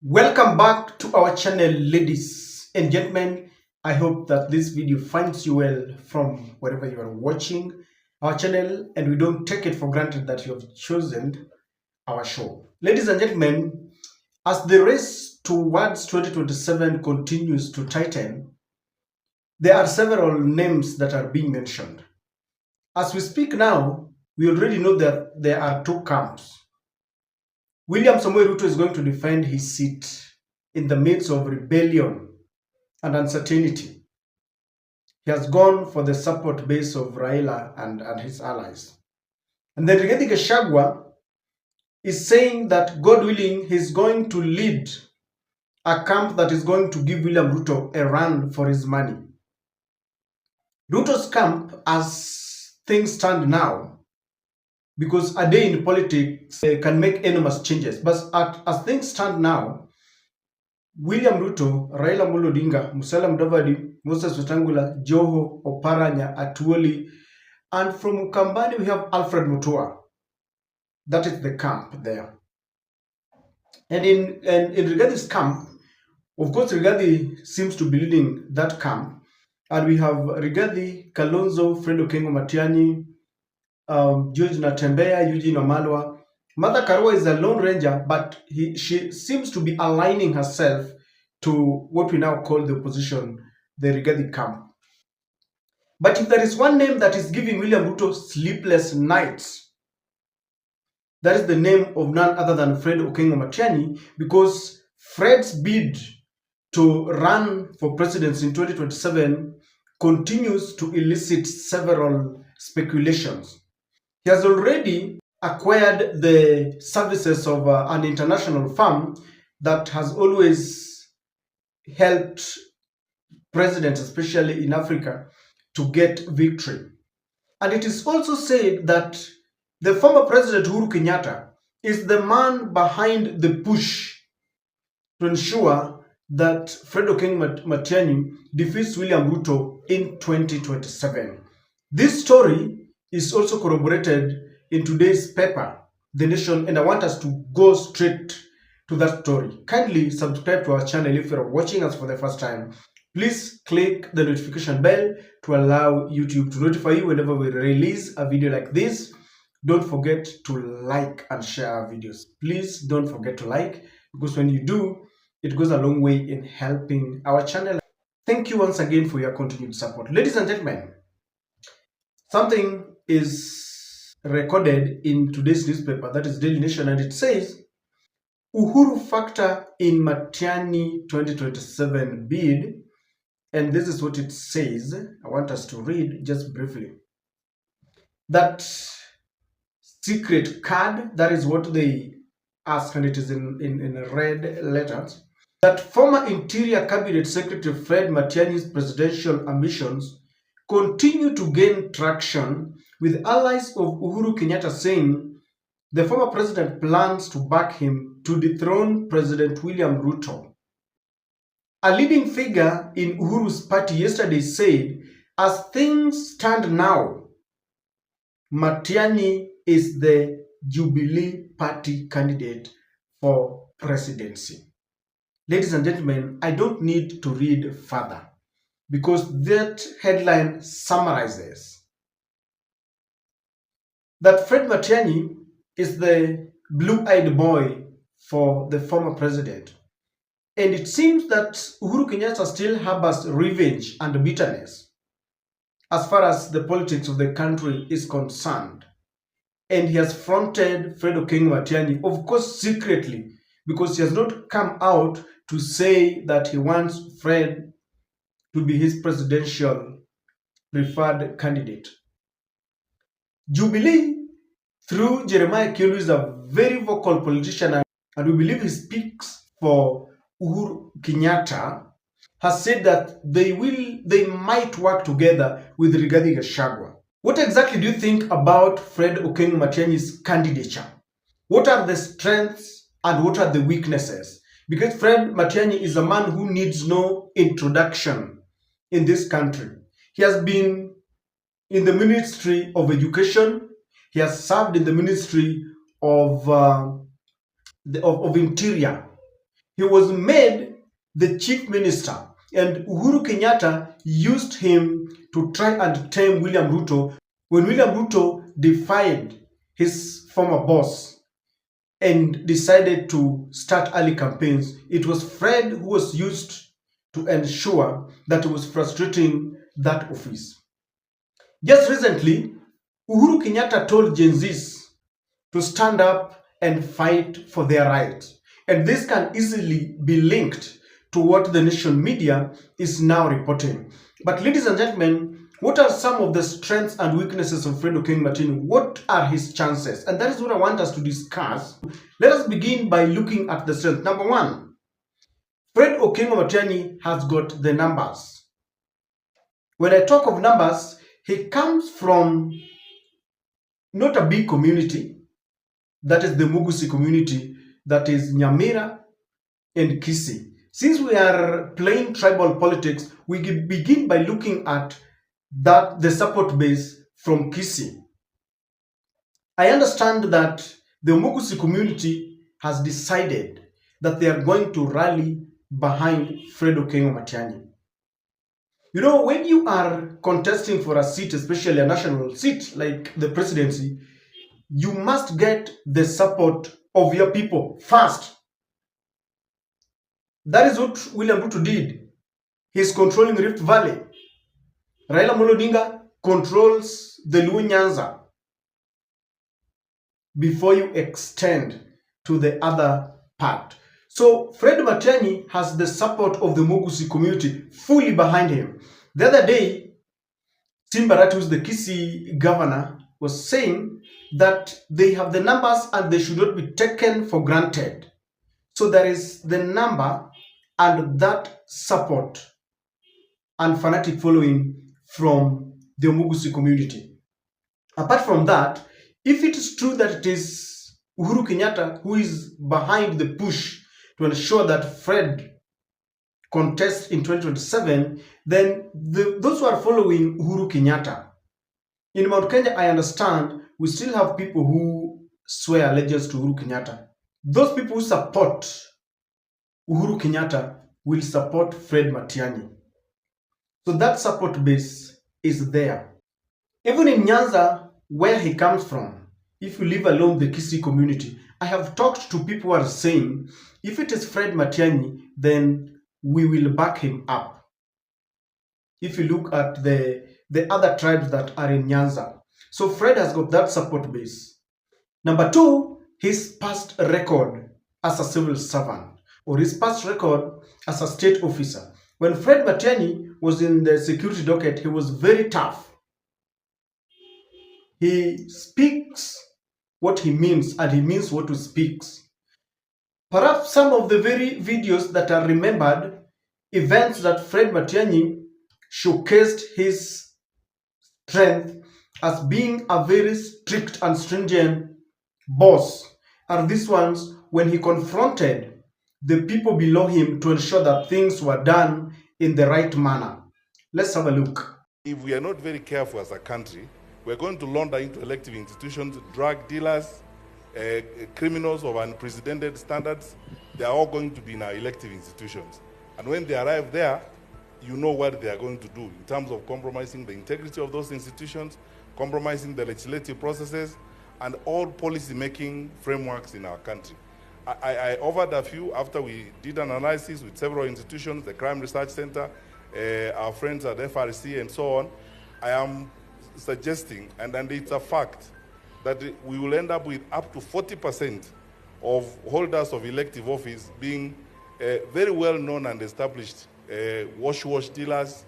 Welcome back to our channel, ladies and gentlemen. I hope that this video finds you well from wherever you are watching our channel, and we don't take it for granted that you have chosen our show. Ladies and gentlemen, as the race towards 2027 continues to tighten, there are several names that are being mentioned. As we speak now, we already know that there are two camps. William Samoei Ruto is going to defend his seat in the midst of rebellion and uncertainty. He has gone for the support base of Raila and his allies. And then Rigathi Gachagua is saying that, God willing, he's going to lead a camp that is going to give William Ruto a run for his money. Ruto's camp, as things stand now, because a day in politics can make enormous changes, but as things stand now, William Ruto, Raila Amolo Odinga, Musalia Mudavadi, Moses Wetangula, Joho, Oparanya, Atuoli, and from Ukambani we have Alfred Mutua. That is the camp there. And in Rigathi camp, of course, Rigathi seems to be leading that camp. And we have Rigathi, Kalonzo, Fred Okengo Matiangi, George Natembeya, Eugene Wamalwa. Martha Karua is a lone ranger, but she seems to be aligning herself to what we now call the opposition, the Rigathi camp. But if there is one name that is giving William Ruto sleepless nights, that is the name of none other than Fred Okengo Matiangi, because Fred's bid to run for presidency in 2027 continues to elicit several speculations. He has already acquired the services of an international firm that has always helped presidents, especially in Africa, to get victory. And it is also said that the former president Uhuru Kenyatta is the man behind the push to ensure that Fred Okengo Matiangi defeats William Ruto in 2027. This story is also corroborated in today's paper, The Nation, and I want us to go straight to that story. Kindly subscribe to our channel if you're watching us for the first time. Please click the notification bell to allow YouTube to notify you whenever we release a video like this. Don't forget to like and share our videos. Please don't forget to like, because when you do, it goes a long way in helping our channel. Thank you once again for your continued support. Ladies and gentlemen, something is recorded in today's newspaper, that is Daily Nation, and it says, Uhuru factor in Matiangi 2027 bid. And this is what it says. I want us to read just briefly. That secret card, that is what they ask, and it is in red letters, that former Interior Cabinet Secretary Fred Matiangi's presidential ambitions continue to gain traction, with allies of Uhuru Kenyatta saying the former president plans to back him to dethrone President William Ruto. A leading figure in Uhuru's party yesterday said, as things stand now, Matiangi is the Jubilee Party candidate for presidency. Ladies and gentlemen, I don't need to read further, because that headline summarizes that Fred Matiangi is the blue-eyed boy for the former president. And it seems that Uhuru Kenyatta still harbors revenge and bitterness as far as the politics of the country is concerned. And he has fronted Fred Okengo Matiangi, of course secretly, because he has not come out to say that he wants Fred to be his presidential preferred candidate. Jubilee, through Jeremiah Kielu, is a very vocal politician, and we believe he speaks for Uhuru Kenyatta, has said that they might work together with Rigathi Gachagua. What exactly do you think about Fred Okengo Matiangi's candidature? What are the strengths and what are the weaknesses? Because Fred Matiangi is a man who needs no introduction in this country. He has been in the Ministry of Education. He has served in the Ministry of Interior. He was made the chief minister, and Uhuru Kenyatta used him to try and tame William Ruto when William Ruto defied his former boss and decided to start early campaigns. It was Fred who was used to ensure that he was frustrating that office. Just recently, Uhuru Kenyatta told Gen Zs to stand up and fight for their rights. And this can easily be linked to what the nation media is now reporting. But ladies and gentlemen, what are some of the strengths and weaknesses of Fred Okengo Matiangi? What are his chances? And that is what I want us to discuss. Let us begin by looking at the strength. Number one, Fred Okengo Matiangi has got the numbers. When I talk of numbers, he comes from not a big community, that is the Mugusi community, that is Nyamira and Kisii. Since we are playing tribal politics, we begin by looking at the support base from Kisii. I understand that the Mugusi community has decided that they are going to rally behind Fred Okengo Matiangi. You know, when you are contesting for a seat, especially a national seat like the presidency, you must get the support of your people first. That is what William Ruto did. He's controlling Rift Valley. Raila Amolo Odinga controls the Luo Nyanza before you extend to the other part. So Fred Matiangi has the support of the Mugusi community fully behind him. The other day, Simbarat, who's the Kisii governor, was saying that they have the numbers and they should not be taken for granted. So there is the number and that support and fanatic following from the Mugusi community. Apart from that, if it is true that it is Uhuru Kenyatta who is behind the push to ensure that Fred contests in 2027, then those who are following Uhuru Kenyatta, in Mount Kenya, I understand we still have people who swear allegiance to Uhuru Kenyatta. Those people who support Uhuru Kenyatta will support Fred Matiangi. So that support base is there. Even in Nyanza, where he comes from, if you leave alone the Kisii community, I have talked to people who are saying, if it is Fred Matiangi, then we will back him up. If you look at the other tribes that are in Nyanza. So Fred has got that support base. Number two, his past record as a civil servant or his past record as a state officer. When Fred Matiangi was in the security docket, he was very tough. He speaks what he means and he means what he speaks. Perhaps some of the very videos that are remembered, events that Fred Matiangi showcased his strength as being a very strict and stringent boss, are these ones when he confronted the people below him to ensure that things were done in the right manner. Let's have a look. If we are not very careful as a country, we're going to launder into elective institutions, drug dealers, criminals of unprecedented standards. They are all going to be in our elective institutions. And when they arrive there, you know what they are going to do in terms of compromising the integrity of those institutions, compromising the legislative processes, and all policy-making frameworks in our country. I offered a few after we did an analysis with several institutions, the Crime Research Center, our friends at FRC and so on. I am suggesting, and it's a fact, that we will end up with up to 40% of holders of elective office being very well known and established wash dealers,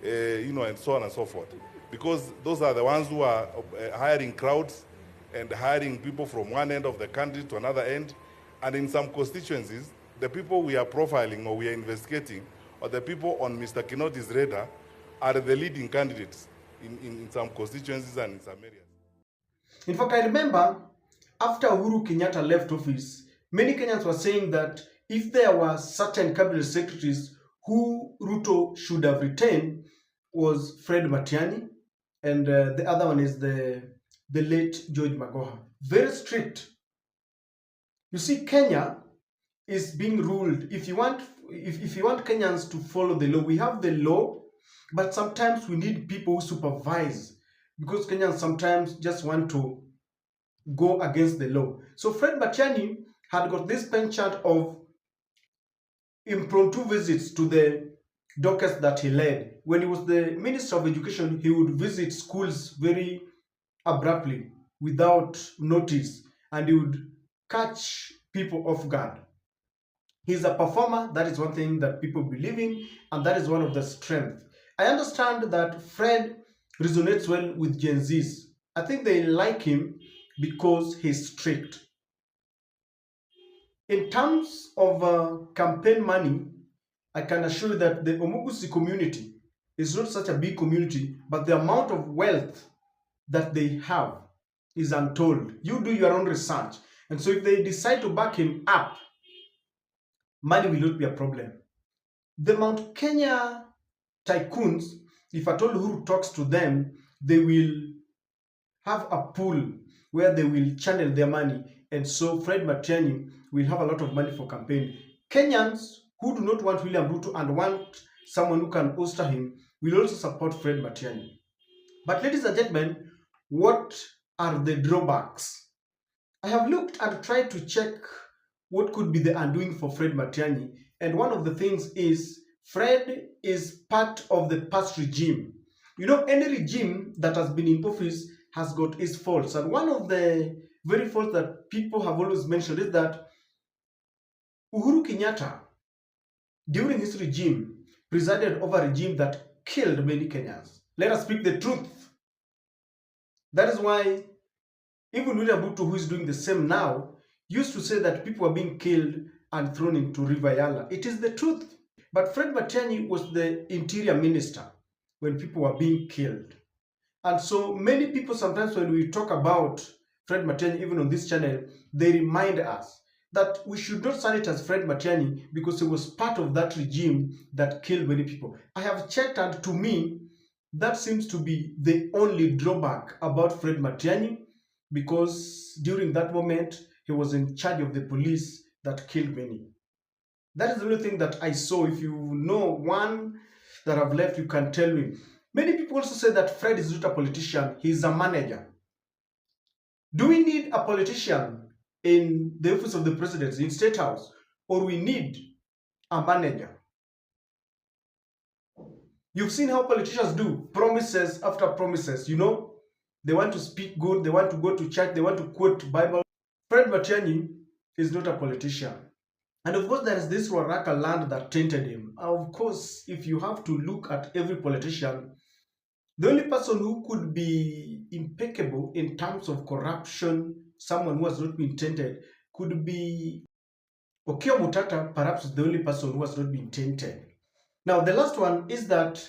and so on and so forth. Because those are the ones who are hiring crowds and hiring people from one end of the country to another end. And in some constituencies, the people we are profiling or we are investigating, or the people on Mr. Kinoti's radar, are the leading candidates in some constituencies and in some areas. In fact, I remember after Uhuru Kenyatta left office, many Kenyans were saying that if there were certain cabinet secretaries who Ruto should have retained was Fred Matiangi, and the other one is the late George Magoha. Very strict. You see, Kenya is being ruled. If you want Kenyans to follow the law, we have the law, but sometimes we need people who supervise, because Kenyans sometimes just want to go against the law. So Fred Matiangi had got this penchant of impromptu visits to the dockets that he led. When he was the Minister of Education, he would visit schools very abruptly without notice, and he would catch people off guard. He's a performer. That is one thing that people believe in, and that is one of the strengths. I understand that Fred resonates well with Gen Zs. I think they like him because he's strict. In terms of campaign money, I can assure you that the Omugusi community is not such a big community, but the amount of wealth that they have is untold. You do your own research. And so if they decide to back him up, money will not be a problem. The Mount Kenya tycoons, if at all Uhuru talks to them, they will have a pool where they will channel their money. And so Fred Matiang'i will have a lot of money for campaign. Kenyans who do not want William Ruto and want someone who can bolster him will also support Fred Matiang'i. But ladies and gentlemen, what are the drawbacks? I have looked and tried to check what could be the undoing for Fred Matiang'i, and one of the things is Fred is part of the past regime. You know, any regime that has been in office has got its faults, and one of the very faults that people have always mentioned is that Uhuru Kenyatta, during his regime, presided over a regime that killed many Kenyans. Let us speak the truth. That is why even William Ruto, who is doing the same now, used to say that people were being killed and thrown into River Yala. It is the truth. But Fred Matiang'i was the interior minister when people were being killed. And so many people sometimes when we talk about Fred Matiang'i, even on this channel, they remind us that we should not sign it as Fred Matiang'i because he was part of that regime that killed many people. I have checked, and to me, that seems to be the only drawback about Fred Matiang'i, because during that moment, he was in charge of the police that killed many. That is the only thing that I saw. If you know one that I've left, you can tell me. Many people also say that Fred is not a politician, he's a manager. Do we need a politician in the office of the presidency, in State House, or we need a manager? You've seen how politicians do promises after promises, you know. They want to speak good, they want to go to church, they want to quote Bible. Fred Matiang'i is not a politician. And of course, there is this Waraka land that tainted him. Of course, if you have to look at every politician, the only person who could be impeccable in terms of corruption, someone who has not been tainted, could be Okiya Mutata, perhaps the only person who has not been tainted. Now, the last one is that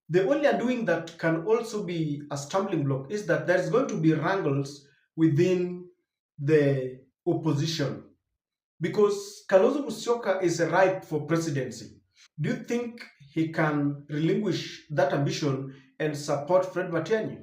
the only undoing that can also be a stumbling block is that there is going to be wrangles within the opposition, because Kalonzo Musyoka is ripe for presidency. Do you think he can relinquish that ambition and support Fred Matiang'i?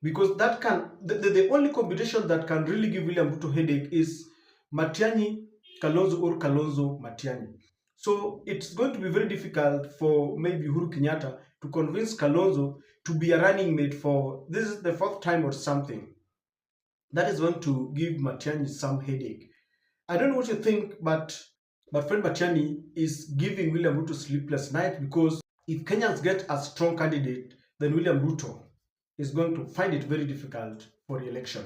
Because that can the only combination that can really give William Ruto headache is Matiang'i, Kalonzo, or Kalonzo Matiang'i. So it's going to be very difficult for maybe Uhuru Kenyatta to convince Kalonzo to be a running mate for this is the fourth time or something. That is going to give Matiang'i some headache. I don't know what you think, but Fred Matiang'i is giving William Ruto sleepless night, because if Kenyans get a strong candidate, then William Ruto is going to find it very difficult for re-election.